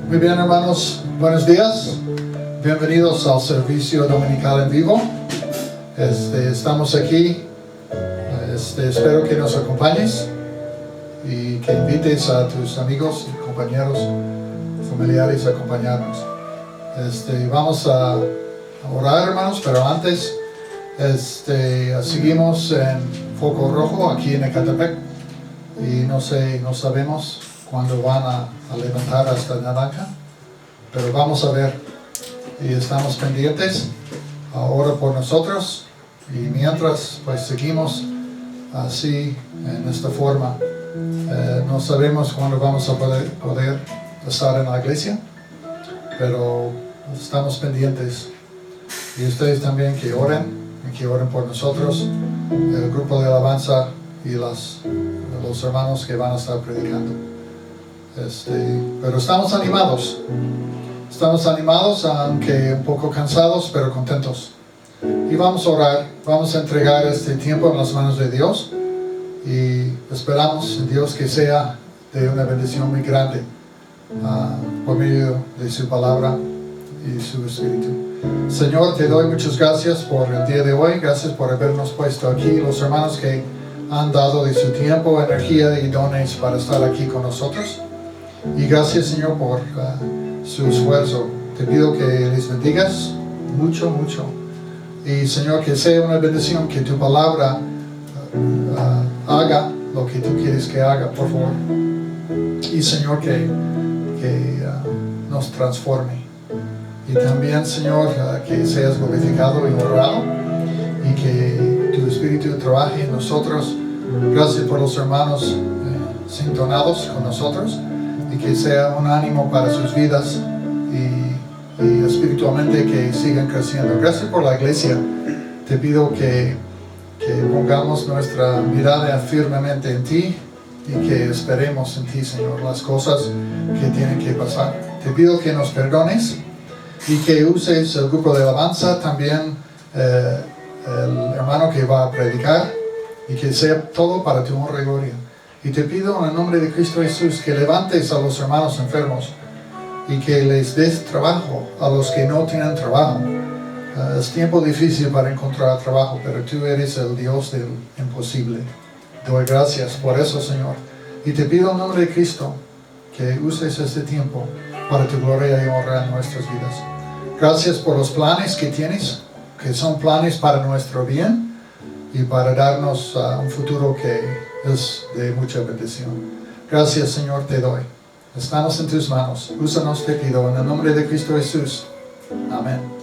Muy bien, hermanos, buenos días. Bienvenidos al servicio dominical en vivo. Estamos aquí. Espero que nos acompañes y que invites a tus amigos, compañeros, familiares a acompañarnos. Vamos a orar, hermanos, pero antes seguimos en foco rojo aquí en Ecatepec y no sabemos cuándo van a levantar hasta naranja, pero vamos a ver y estamos pendientes. Ora por nosotros y mientras pues seguimos así en esta forma. No sabemos cuándo vamos a poder estar en la iglesia, pero estamos pendientes. Y ustedes también que oren por nosotros, el grupo de alabanza y los hermanos que van a estar predicando. Pero estamos animados, aunque un poco cansados, pero contentos. Y vamos a orar, vamos a entregar este tiempo en las manos de Dios y esperamos en Dios que sea de una bendición muy grande por medio de su palabra y su Espíritu. Señor, te doy muchas gracias por el día de hoy, gracias por habernos puesto aquí, los hermanos que han dado de su tiempo, energía y dones para estar aquí con nosotros. Y gracias, Señor, por su esfuerzo. Te pido que les bendigas mucho, mucho. Y, Señor, que sea una bendición, que tu palabra haga lo que tú quieres que haga, por favor. Y, Señor, que nos transforme. Y también, Señor, que seas glorificado y honrado y que tu Espíritu trabaje en nosotros. Gracias por los hermanos sintonados con nosotros y que sea un ánimo para sus vidas y espiritualmente que sigan creciendo. Gracias por la iglesia. Te pido que pongamos nuestra mirada firmemente en ti y que esperemos en ti, Señor, las cosas que tienen que pasar. Te pido que nos perdones y que uses el grupo de alabanza, también el hermano que va a predicar, y que sea todo para tu honra y gloria. Y te pido en el nombre de Cristo Jesús que levantes a los hermanos enfermos y que les des trabajo a los que no tienen trabajo. Es tiempo difícil para encontrar trabajo, pero tú eres el Dios del imposible. Doy gracias por eso, Señor. Y te pido en nombre de Cristo que uses este tiempo para tu gloria y honra en nuestras vidas. Gracias por los planes que tienes, que son planes para nuestro bien y para darnos un futuro que es de mucha bendición. Gracias, Señor, te doy. Estamos en tus manos. Úsanos, te pido, en el nombre de Cristo Jesús. Amén.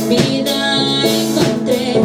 Vida encontré.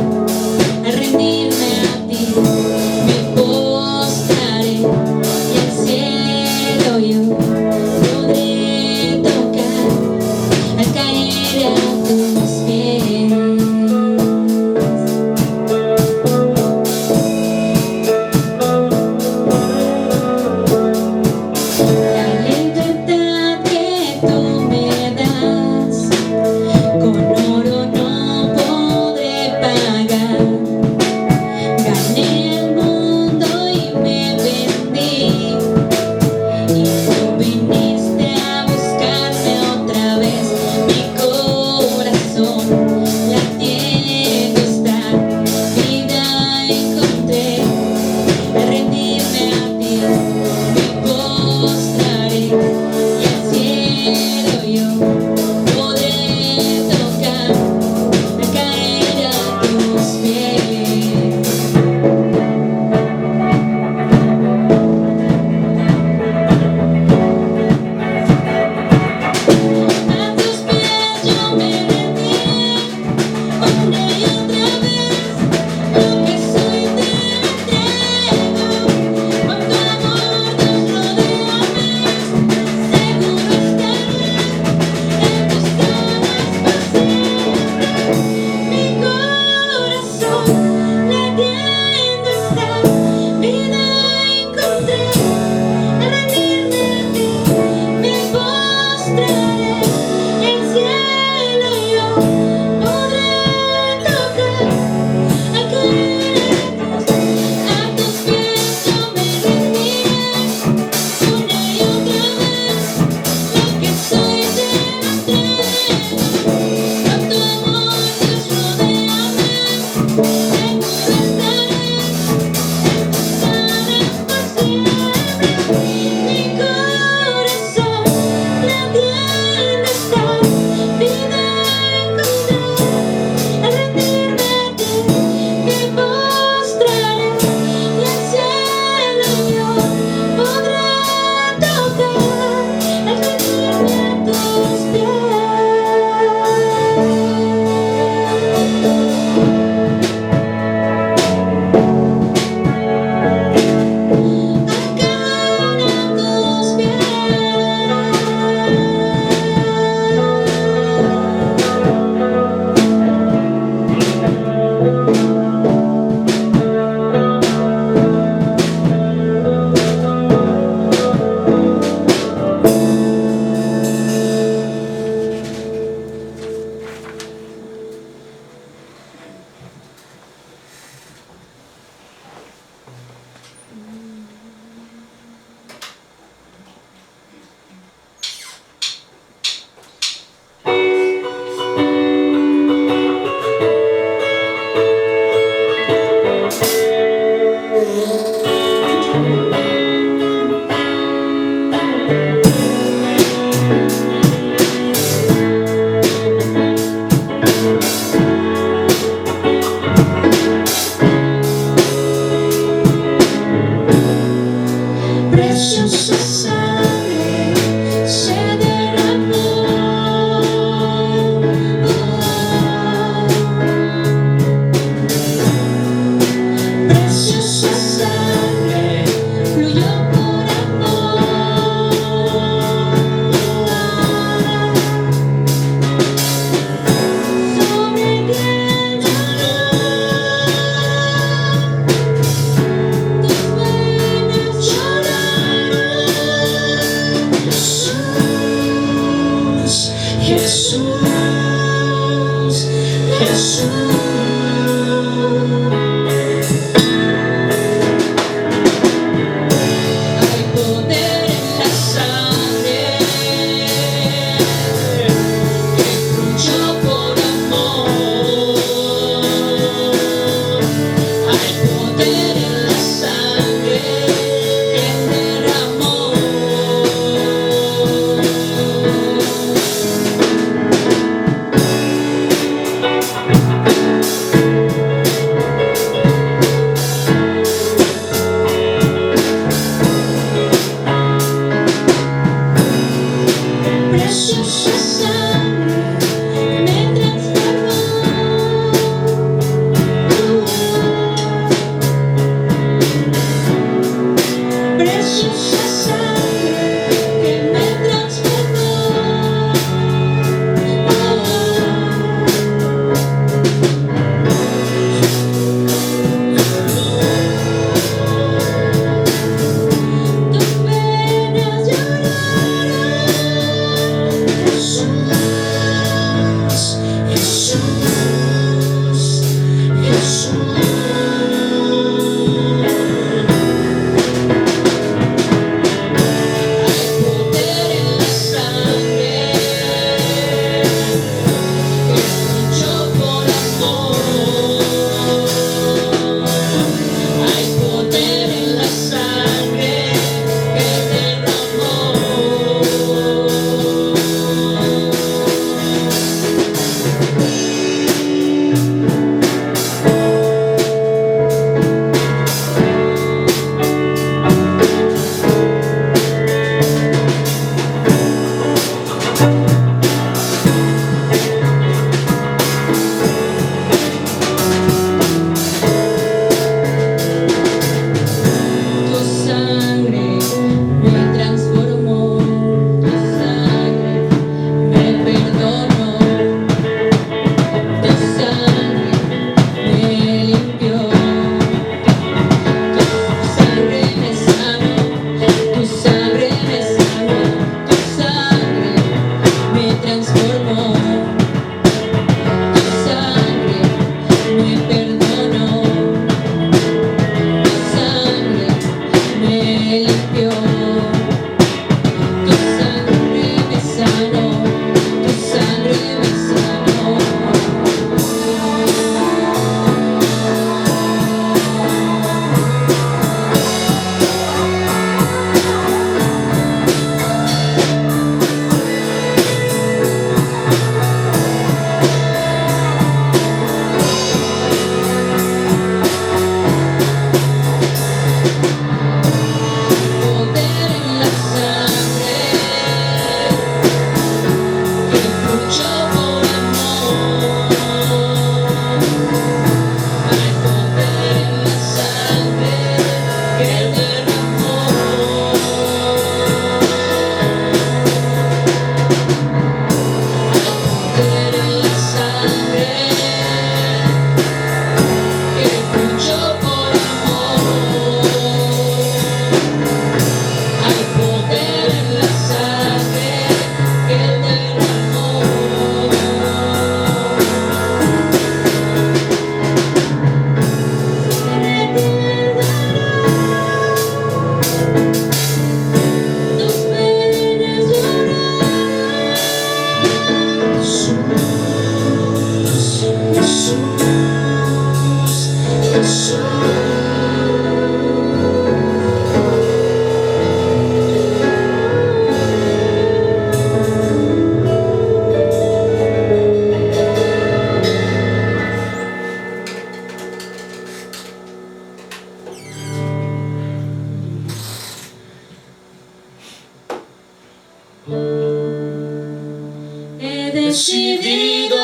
decidido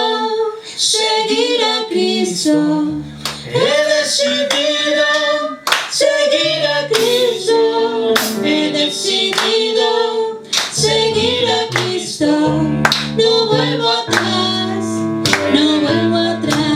seguir a Cristo. He decidido seguir a Cristo. He decidido seguir a Cristo. No vuelvo atrás, no vuelvo atrás.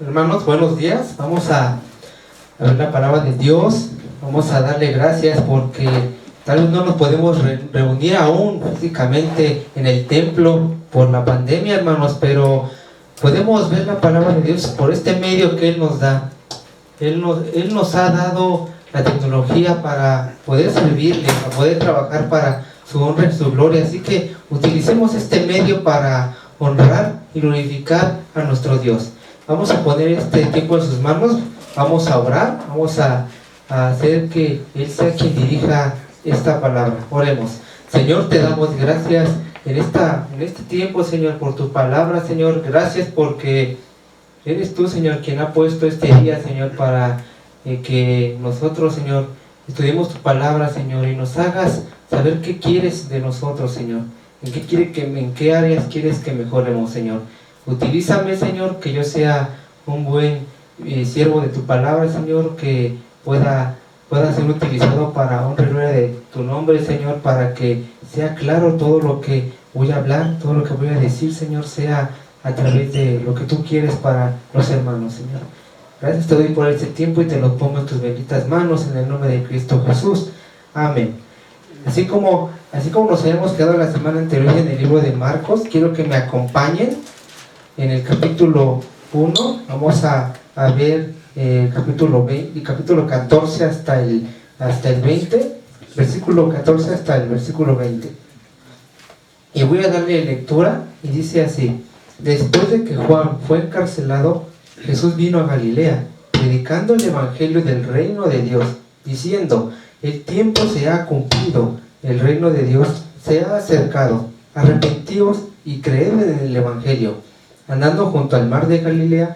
Hermanos, buenos días. Vamos a ver la palabra de Dios. Vamos a darle gracias porque tal vez no nos podemos reunir aún físicamente en el templo por la pandemia, hermanos, pero podemos ver la palabra de Dios por este medio que Él nos da. Él nos ha dado la tecnología para poder servirle, para poder trabajar para su honra y su gloria. Así que utilicemos este medio para honrar y glorificar a nuestro Dios. Vamos a poner este tiempo en sus manos vamos a orar, vamos a hacer que Él sea quien dirija esta palabra. Oremos. Señor, te damos gracias en este tiempo, Señor, por tu palabra, Señor. Gracias porque eres tú, Señor, quien ha puesto este día, Señor, para que nosotros, Señor, estudiemos tu palabra, Señor, y nos hagas saber qué quieres de nosotros, Señor. En qué áreas quieres que mejoremos, Señor. Utilízame, Señor, que yo sea un buen siervo de tu palabra, Señor, que pueda ser utilizado para honra y gloria de tu nombre, Señor, para que sea claro todo lo que voy a hablar, todo lo que voy a decir, Señor, sea a través de lo que tú quieres para los hermanos, Señor. Gracias te doy por este tiempo y te lo pongo en tus benditas manos en el nombre de Cristo Jesús. Amén. Así como nos habíamos quedado la semana anterior en el libro de Marcos, quiero que me acompañen en el capítulo 1. Vamos a ver capítulo 14 hasta el 20, versículo 14 hasta el versículo 20. Y voy a darle lectura y dice así: después de que Juan fue encarcelado, Jesús vino a Galilea, predicando el evangelio del reino de Dios, diciendo: el tiempo se ha cumplido, el reino de Dios se ha acercado, arrepentíos y creed en el evangelio. Andando junto al mar de Galilea,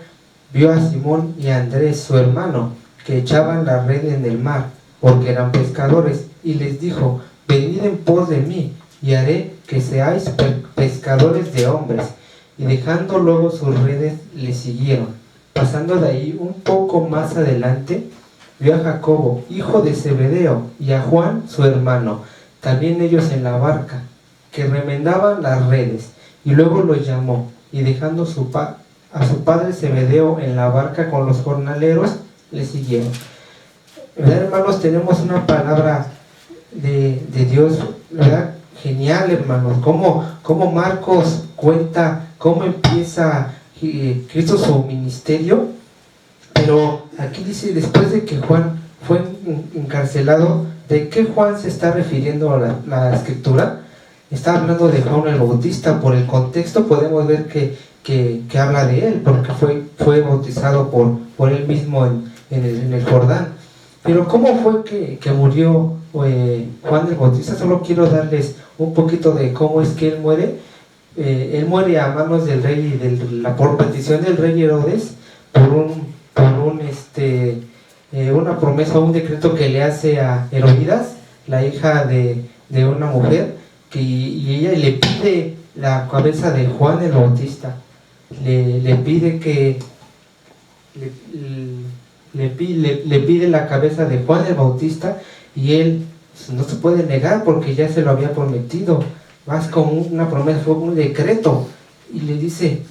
vio a Simón y a Andrés, su hermano, que echaban la red en el mar, porque eran pescadores, y les dijo: venid en pos de mí, y haré que seáis pescadores de hombres. Y dejando luego sus redes, le siguieron. Pasando de ahí un poco más adelante, vio a Jacobo, hijo de Zebedeo, y a Juan, su hermano, también ellos en la barca, que remendaban las redes. Y luego los llamó, y dejando a su padre Zebedeo en la barca con los jornaleros, le siguieron. ¿Verdad, hermanos? Tenemos una palabra de Dios, ¿verdad? Genial, hermanos. Cómo Marcos cuenta cómo empieza Cristo su ministerio. Pero aquí dice, después de que Juan fue encarcelado, ¿de qué Juan se está refiriendo a la escritura? Está hablando de Juan el Bautista. Por el contexto podemos ver que habla de él, porque fue bautizado por él mismo en el Jordán. Pero ¿cómo fue que murió Juan el Bautista? Solo quiero darles un poquito de cómo es que él muere. Él muere a manos del rey y por petición del rey Herodes, una promesa, un decreto que le hace a Herodías, la hija de una mujer, y ella le pide la cabeza de Juan el Bautista. Le pide la cabeza de Juan el Bautista, y él no se puede negar porque ya se lo había prometido. Más como una promesa, fue un decreto, y le dice: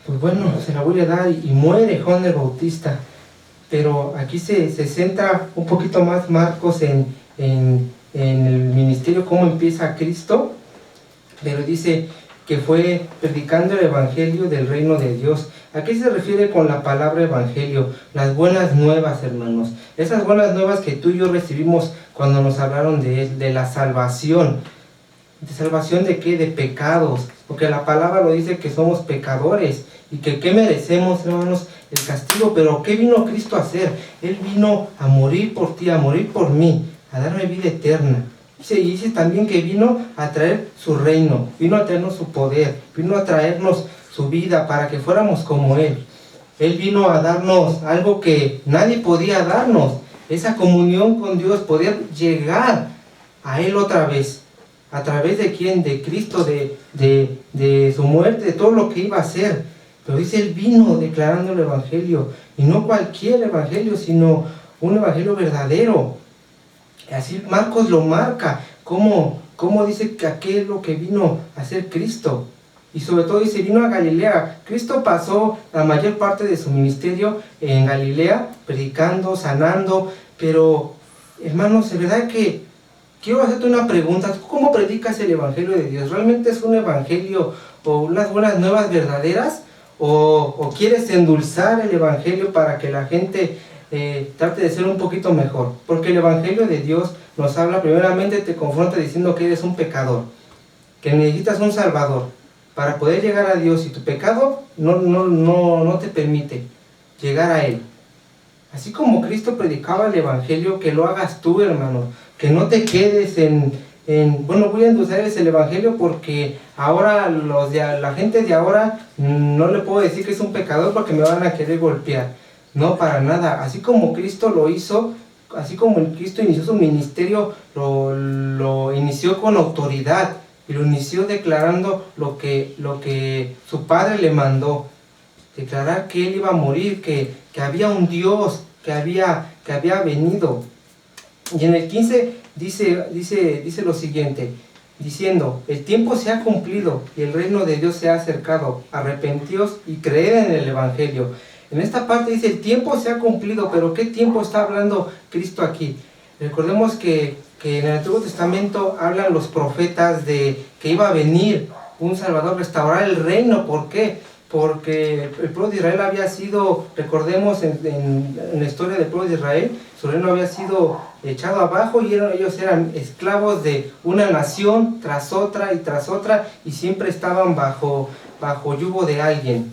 pues bueno, se la voy a dar, y muere Juan el Bautista. Pero aquí se centra un poquito más Marcos en el ministerio, cómo empieza Cristo. Pero dice que fue predicando el evangelio del reino de Dios. ¿A qué se refiere con la palabra evangelio? Las buenas nuevas, hermanos. Esas buenas nuevas que tú y yo recibimos cuando nos hablaron de la salvación. ¿De salvación de qué? De pecados. Porque la palabra lo dice que somos pecadores y que ¿qué merecemos, hermanos? El castigo. Pero ¿qué vino Cristo a hacer? Él vino a morir por ti, a morir por mí, a darme vida eterna. Y dice también que vino a traer su reino, vino a traernos su poder, vino a traernos su vida para que fuéramos como Él. Él vino a darnos algo que nadie podía darnos, esa comunión con Dios, poder llegar a Él otra vez. ¿A través de quién? De Cristo, de su muerte, de todo lo que iba a hacer. Pero dice, Él vino declarando el evangelio, y no cualquier evangelio, sino un evangelio verdadero. Así Marcos lo marca, cómo dice que aquel es lo que vino a hacer Cristo. Y sobre todo dice, vino a Galilea. Cristo pasó la mayor parte de su ministerio en Galilea, predicando, sanando. Pero, hermanos, es verdad que quiero hacerte una pregunta. ¿Cómo predicas el evangelio de Dios? ¿Realmente es un evangelio o unas buenas nuevas verdaderas? ¿O quieres endulzar el evangelio para que la gente trate de ser un poquito mejor? Porque el evangelio de Dios nos habla, primeramente te confronta diciendo que eres un pecador, que necesitas un salvador para poder llegar a Dios, y tu pecado no te permite llegar a Él. Así como Cristo predicaba el Evangelio, que lo hagas tú, hermano. Que no te quedes bueno, voy a endulzar el Evangelio porque ahora la gente de ahora no le puedo decir que es un pecador porque me van a querer golpear. No, para nada. Así como Cristo lo hizo, así como Cristo inició su ministerio, lo inició con autoridad y lo inició declarando lo que su Padre le mandó. Declarar que Él iba a morir, que había un Dios que había venido. Y en el 15 dice lo siguiente, diciendo: el tiempo se ha cumplido y el reino de Dios se ha acercado, arrepentíos y creed en el Evangelio. En esta parte dice: el tiempo se ha cumplido, pero ¿qué tiempo está hablando Cristo aquí? Recordemos que en el Antiguo Testamento hablan los profetas de que iba a venir un Salvador, restaurar el reino. ¿Por qué? Porque el pueblo de Israel había sido, recordemos en la historia del pueblo de Israel, su reino había sido echado abajo y ellos eran esclavos de una nación tras otra y siempre estaban bajo yugo de alguien.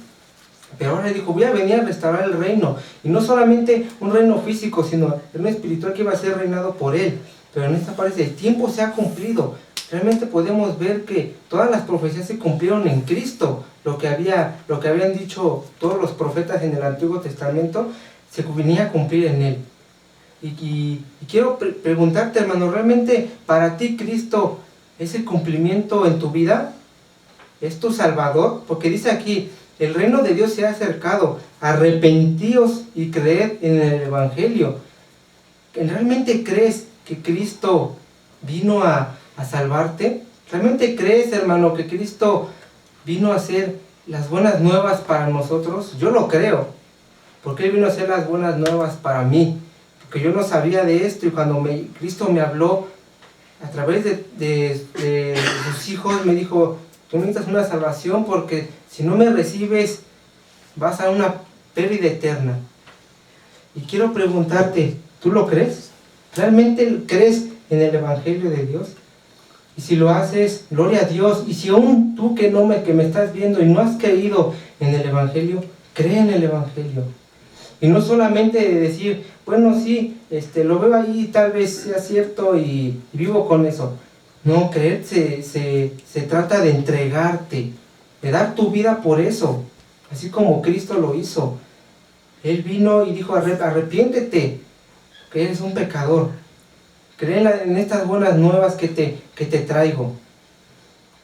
Pero ahora dijo: voy a venir a restaurar el reino, y no solamente un reino físico, sino el reino espiritual que iba a ser reinado por él. Pero en esta parte el tiempo se ha cumplido. Realmente podemos ver que todas las profecías se cumplieron en Cristo. Lo que habían dicho todos los profetas en el Antiguo Testamento se venía a cumplir en él. Y quiero preguntarte, hermano, ¿realmente para ti Cristo es el cumplimiento en tu vida? ¿Es tu Salvador? Porque dice aquí: el reino de Dios se ha acercado, arrepentíos y creed en el Evangelio. ¿Realmente crees que Cristo vino a salvarte? ¿Realmente crees, hermano, que Cristo vino a hacer las buenas nuevas para nosotros? Yo lo creo, porque Él vino a hacer las buenas nuevas para mí, porque yo no sabía de esto, y cuando Cristo me habló a través de sus hijos, me dijo: tú necesitas una salvación, porque si no me recibes vas a una pérdida eterna. Y quiero preguntarte, ¿tú lo crees? ¿Realmente crees en el Evangelio de Dios? Y si lo haces, gloria a Dios. Y si aún tú que me estás viendo y no has creído en el Evangelio, cree en el Evangelio. Y no solamente decir: bueno, sí, lo veo ahí, tal vez sea cierto y vivo con eso. No, creer se trata de entregarte, de dar tu vida por eso, así como Cristo lo hizo. Él vino y dijo: arrepiéntete, que eres un pecador. Cree en estas buenas nuevas que te traigo.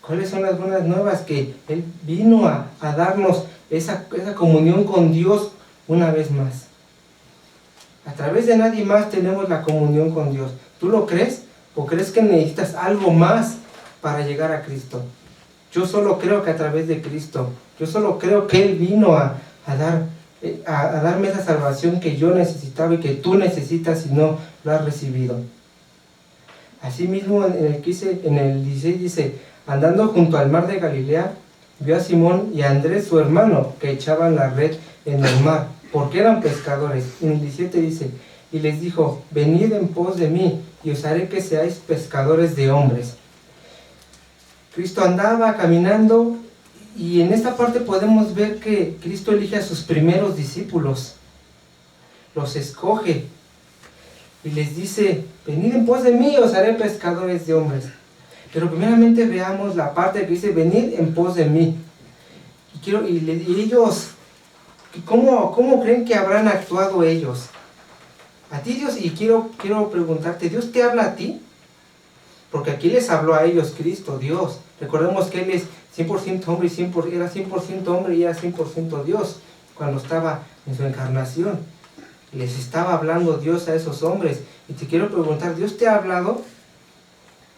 ¿Cuáles son las buenas nuevas? Que Él vino a darnos esa comunión con Dios una vez más. A través de nadie más tenemos la comunión con Dios. ¿Tú lo crees? ¿O crees que necesitas algo más para llegar a Cristo? Yo solo creo que a través de Cristo. Yo solo creo que Él vino a darme esa salvación que yo necesitaba y que tú necesitas si no lo has recibido. Asimismo, en el 16 dice: andando junto al mar de Galilea, vio a Simón y a Andrés su hermano, que echaban la red en el mar, porque eran pescadores. En el 17 dice: y les dijo: venid en pos de mí, y os haré que seáis pescadores de hombres. Cristo andaba caminando, y en esta parte podemos ver que Cristo elige a sus primeros discípulos, los escoge, y les dice: venid en pos de mí, os haré pescadores de hombres. Pero primeramente veamos la parte que dice: venid en pos de mí. Y ellos, ¿cómo creen que habrán actuado ellos? A ti Dios, y quiero preguntarte, ¿Dios te habla a ti? Porque aquí les habló a ellos Cristo, Dios. Recordemos que Él es 100% hombre y era 100% hombre y era 100% Dios cuando estaba en su encarnación. Les estaba hablando Dios a esos hombres. Y te quiero preguntar, ¿Dios te ha hablado?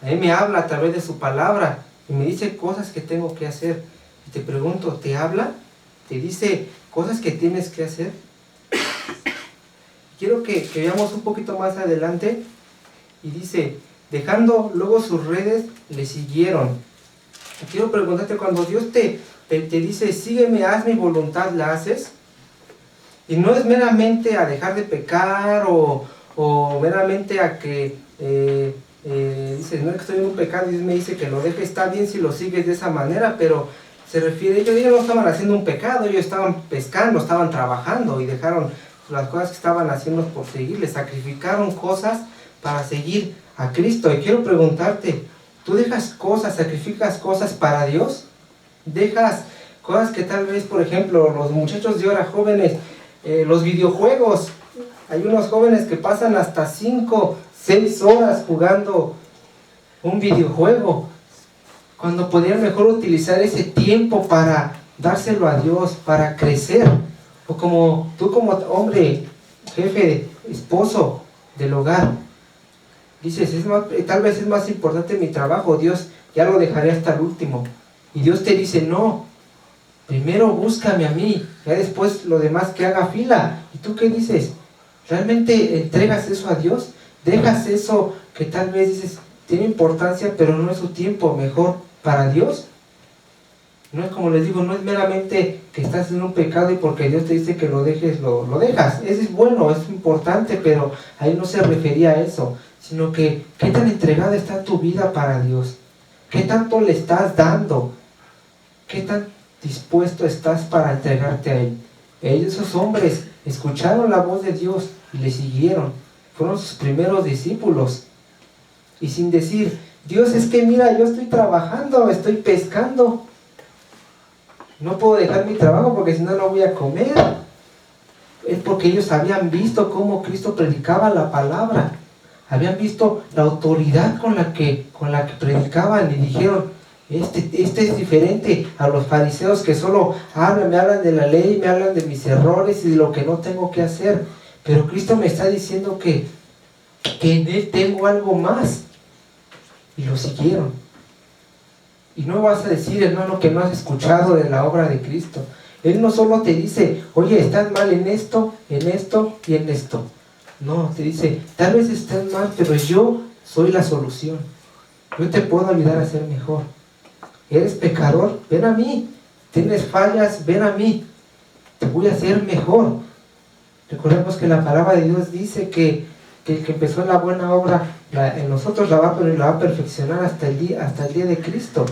A mí me habla a través de su palabra y me dice cosas que tengo que hacer. Y te pregunto, ¿te habla? ¿Te dice cosas que tienes que hacer? Quiero que veamos un poquito más adelante. Y dice: dejando luego sus redes, le siguieron. Y quiero preguntarte, cuando Dios te dice: sígueme, haz mi voluntad, ¿la haces? Y no es meramente a dejar de pecar o meramente a que dices: no, es que estoy en un pecado, y Dios me dice que lo deje. Está bien si lo sigues de esa manera, pero se refiere, ellos no estaban haciendo un pecado, ellos estaban pescando, estaban trabajando y dejaron las cosas que estaban haciendo por seguirle, sacrificaron cosas para seguir a Cristo. Y quiero preguntarte, ¿tú dejas cosas, sacrificas cosas para Dios? ¿Dejas cosas que tal vez, por ejemplo, los muchachos de ahora jóvenes, los videojuegos? Hay unos jóvenes que pasan hasta 5, 6 horas jugando un videojuego, cuando podrían mejor utilizar ese tiempo para dárselo a Dios, para crecer. O como tú, como hombre, jefe, esposo del hogar, dices, tal vez es más importante mi trabajo, Dios ya lo dejaré hasta el último. Y Dios te dice, no, primero búscame a mí, ya después lo demás que haga fila. ¿Y tú qué dices? ¿Realmente entregas eso a Dios? ¿Dejas eso que tal vez dices, tiene importancia, pero no es su tiempo mejor para Dios? No es, como les digo, no es meramente que estás en un pecado y porque Dios te dice que lo dejes, lo dejas. Eso es bueno, es importante, pero ahí no se refería a eso, sino que qué tan entregada está tu vida para Dios, qué tanto le estás dando, qué tan dispuesto estás para entregarte a Él. Esos hombres escucharon la voz de Dios y le siguieron, fueron sus primeros discípulos, y sin decir, Dios, es que mira, yo estoy trabajando, estoy pescando, no puedo dejar mi trabajo porque si no, no voy a comer. Es porque ellos habían visto cómo Cristo predicaba la palabra, habían visto la autoridad con la que predicaban, y dijeron, este es diferente a los fariseos que solo me hablan de la ley, me hablan de mis errores y de lo que no tengo que hacer. Pero Cristo me está diciendo que en Él tengo algo más. Y lo siguieron. Y no vas a decir, hermano, que no has escuchado de la obra de Cristo. Él no solo te dice, oye, estás mal en esto y en esto. No, te dice, tal vez estás mal, pero yo soy la solución. Yo te puedo ayudar a ser mejor. Eres pecador, ven a mí. Tienes fallas, ven a mí. Te voy a hacer mejor. Recordemos que la palabra de Dios dice que el que empezó la buena obra en nosotros la va a perfeccionar hasta el día de Cristo.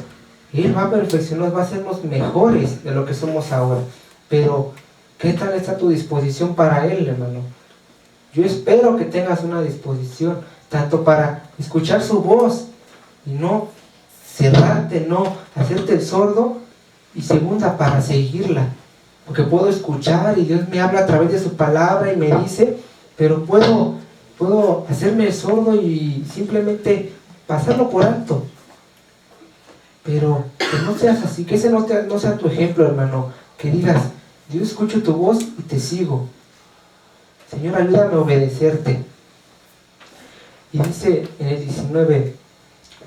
Y Él va a perfeccionar, va a hacernos mejores de lo que somos ahora. Pero, ¿qué tal está tu disposición para Él, hermano? Yo espero que tengas una disposición, tanto para escuchar su voz y no cerrarte, no hacerte el sordo, y segunda, para seguirla. Porque puedo escuchar y Dios me habla a través de su palabra y me dice, pero puedo hacerme el sordo y simplemente pasarlo por alto. Pero que no seas así, que ese no sea tu ejemplo, hermano. Que digas, yo escucho tu voz y te sigo. Señor, ayúdame a obedecerte. Y dice en el 19,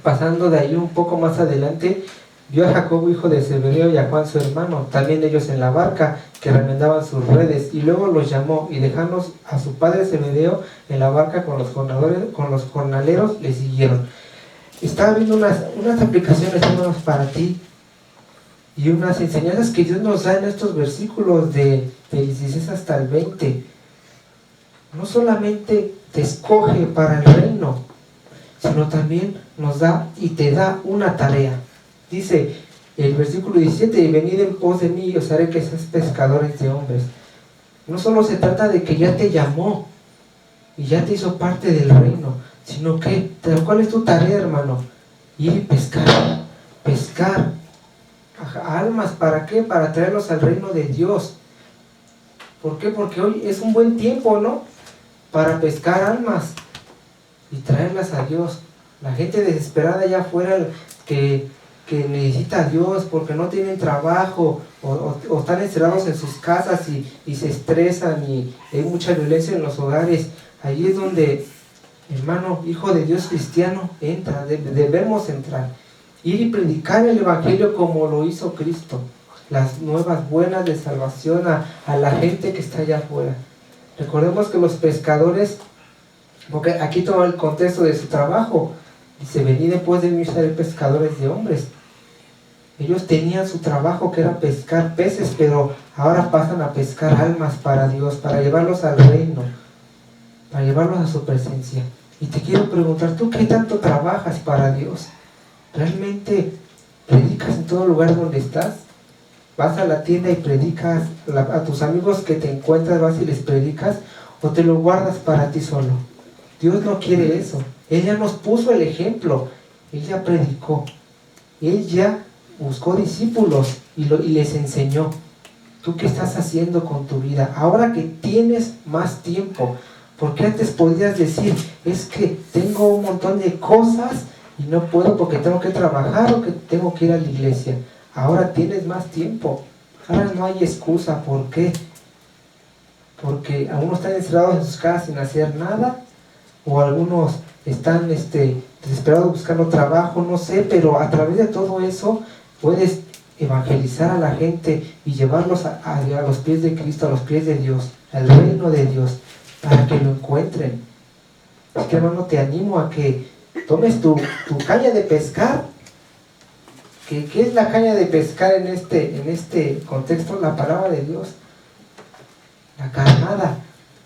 pasando de ahí un poco más adelante, vio a Jacobo, hijo de Zebedeo, y a Juan su hermano, también ellos en la barca, que remendaban sus redes, y luego los llamó, y dejando a su padre Zebedeo en la barca con los jornaleros, le siguieron. Estaba viendo unas aplicaciones, hermanos, para ti, y unas enseñanzas que Dios nos da en estos versículos de 16 hasta el 20. No solamente te escoge para el reino, sino también nos da y te da una tarea. Dice el versículo 17, y venid en pos de mí y os haré que seas pescadores de hombres. No solo se trata de que ya te llamó y ya te hizo parte del reino, sino que, ¿cuál es tu tarea, hermano? Ir y pescar a almas. ¿Para qué? Para traerlos al reino de Dios. ¿Por qué? Porque hoy es un buen tiempo, ¿no? Para pescar almas y traerlas a Dios. La gente desesperada allá afuera que necesita a Dios porque no tienen trabajo o están encerrados en sus casas y se estresan y hay mucha violencia en los hogares. Ahí es donde, hermano, hijo de Dios cristiano, debemos entrar, ir y predicar el evangelio como lo hizo Cristo, las nuevas buenas de salvación a la gente que está allá afuera. Recordemos que los pescadores, porque aquí toma el contexto de su trabajo, dice, venid después de mí ser pescadores de hombres. Ellos tenían su trabajo, que era pescar peces, pero ahora pasan a pescar almas para Dios, para llevarlos al reino, para llevarlos a su presencia. Y te quiero preguntar, ¿tú qué tanto trabajas para Dios? ¿Realmente predicas en todo lugar donde estás? vas a la tienda y predicas a tus amigos que te encuentras, vas y les predicas, o te lo guardas para ti solo. Dios no quiere eso. Él ya nos puso el ejemplo. Él ya predicó. Él ya buscó discípulos y les enseñó. ¿Tú qué estás haciendo con tu vida? Ahora que tienes más tiempo, porque antes podías decir, es que tengo un montón de cosas y no puedo porque tengo que trabajar o que tengo que ir a la iglesia. Ahora tienes más tiempo. Ahora no hay excusa. ¿Por qué? Porque algunos están encerrados en sus casas sin hacer nada, o algunos están desesperados buscando trabajo, no sé, pero a través de todo eso puedes evangelizar a la gente y llevarlos a los pies de Cristo, a los pies de Dios, al reino de Dios, para que lo encuentren. Así que, hermano, te animo a que tomes tu caña de pescar. ¿Qué es la caña de pescar en este contexto? La palabra de Dios, la carnada.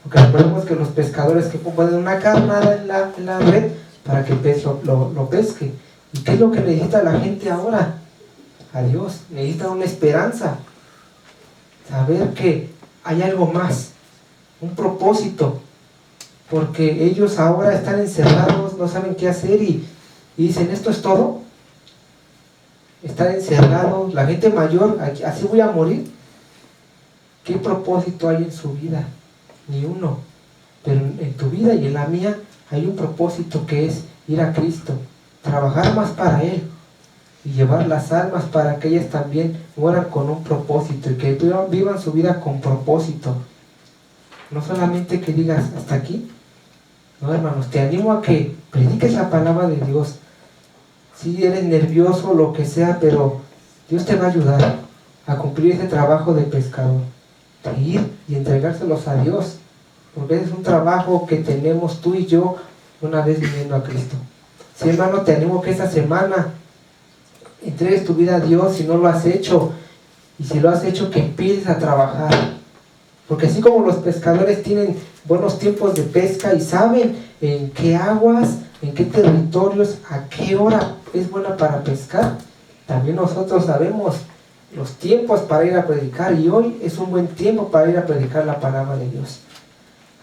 Porque recordemos que los pescadores que ponen una carnada en la red para que el pez lo pesque. ¿Y qué es lo que necesita la gente ahora? A Dios. Necesita una esperanza, saber que hay algo más, un propósito, porque ellos ahora están encerrados, no saben qué hacer y dicen, ¿esto es todo? Están encerrados, la gente mayor, así voy a morir. ¿Qué propósito hay en su vida? Ni uno. Pero en tu vida y en la mía hay un propósito, que es ir a Cristo, trabajar más para Él y llevar las almas para que ellas también mueran con un propósito y que vivan su vida con propósito. No solamente que digas hasta aquí. No, hermanos, te animo a que prediques la palabra de Dios. Si eres nervioso, lo que sea, pero Dios te va a ayudar a cumplir ese trabajo de pescador, de ir y entregárselos a Dios, porque ese es un trabajo que tenemos tú y yo una vez viniendo a Cristo. Sí, hermano, te animo que esta semana entregues tu vida a Dios si no lo has hecho, y si lo has hecho, que empieces a trabajar, porque así como los pescadores tienen buenos tiempos de pesca y saben en qué aguas, en qué territorios, a qué hora es buena para pescar, también nosotros sabemos los tiempos para ir a predicar, y hoy es un buen tiempo para ir a predicar la palabra de Dios.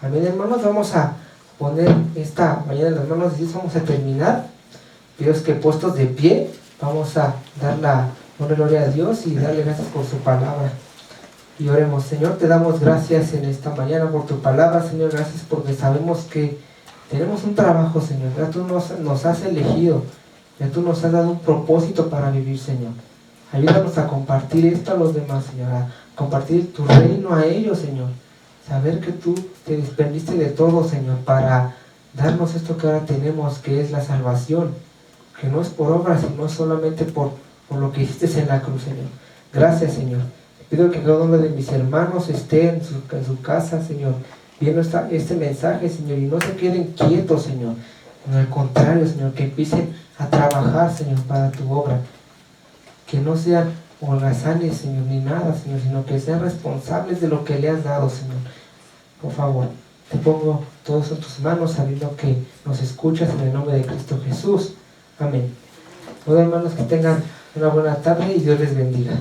Amén, hermanos. Vamos a poner esta mañana en las manos de Dios. Vamos a terminar. Dios, que puestos de pie, vamos a dar la honra y gloria a Dios y darle gracias por su palabra. Y oremos. Señor, te damos gracias en esta mañana por tu palabra, Señor. Gracias porque sabemos que tenemos un trabajo, Señor. Ya tú nos has elegido, ya tú nos has dado un propósito para vivir, Señor. Ayúdanos a compartir esto a los demás, Señor, a compartir tu reino a ellos, Señor. Saber que tú te desprendiste de todo, Señor, para darnos esto que ahora tenemos, que es la salvación, que no es por obras, sino solamente por lo que hiciste en la cruz, Señor. Gracias, Señor. Pido que cada uno de mis hermanos esté en su casa, Señor, viendo este mensaje, Señor, y no se queden quietos, Señor. Al contrario, Señor, que empiecen a trabajar, Señor, para tu obra. Que no sean holgazanes, Señor, ni nada, Señor, sino que sean responsables de lo que le has dado, Señor. Por favor, te pongo todos en tus manos, sabiendo que nos escuchas en el nombre de Cristo Jesús. Amén. Bueno, hermanos, que tengan una buena tarde y Dios les bendiga.